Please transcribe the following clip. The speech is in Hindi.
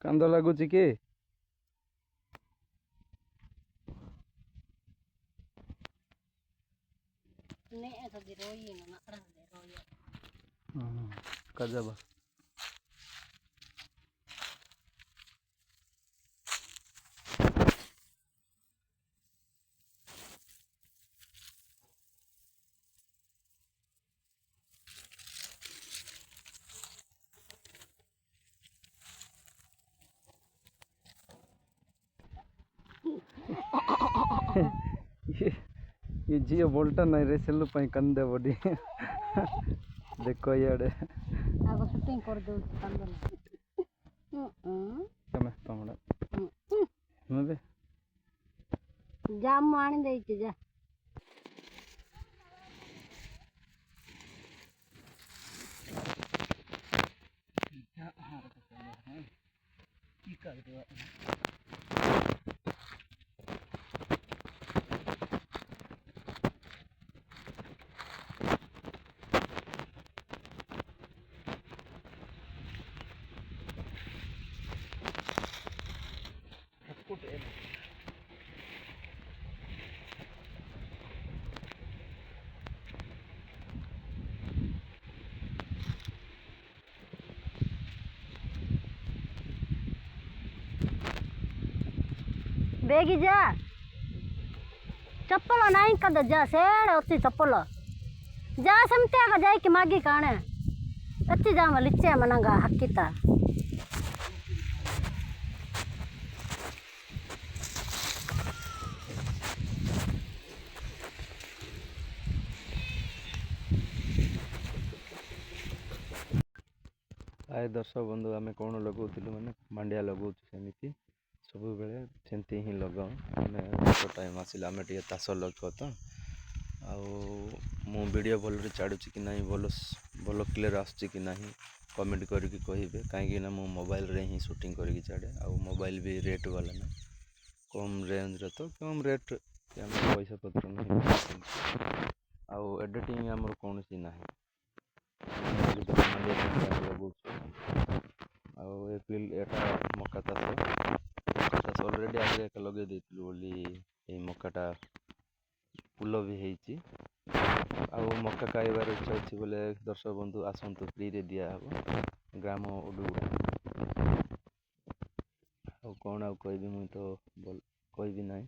କାନ୍ଦ ଲାଗୁଛି କି? Kajaba. ये जियो बोल्टा नहीं रे सेलु पाई कंदे बॉडी देखो यार आगो शूटिंग कर दो कंदे तमे तमड़ा मबे जाम आनी देइछि जा की कर दो बेगी जा चप्पल नहीं कद जा सेड़ अच्छी चप्पल जा समते आगा जाए कि मागी काने अच्छी जा लिच्चे मनंगा हक्कीता आए दर्शक बंधु आम कौन लगौलु मैंने मांडिया लगौु सेमती सब बेले सेमती ही लगाऊ आम टाइम आसिला आम टे ताश लग तो मु वीडियो भल छाड़ुची कि नहीं भल भल क्लियर आसुची कि नहीं कमेंट करके कहे कहीं मो मोबाइल रे ही शूटिंग करके छाड़े आ मोबाइल भी रेट वाला ना कम रेंज रे तो कम रेट पैसा पत्र नहीं आउ एडिटिंग आमर कौन सी ना मका चाष अलरेडी आगे लगे देलु मकाटा फूल भी होती मका खाइबार इच्छा अच्छी बोले दर्शक बंधु आसतु फ्री रे दिहब ग्राम उडुगुड़ा कौन आ कहबी मुझे तो कहबी ना।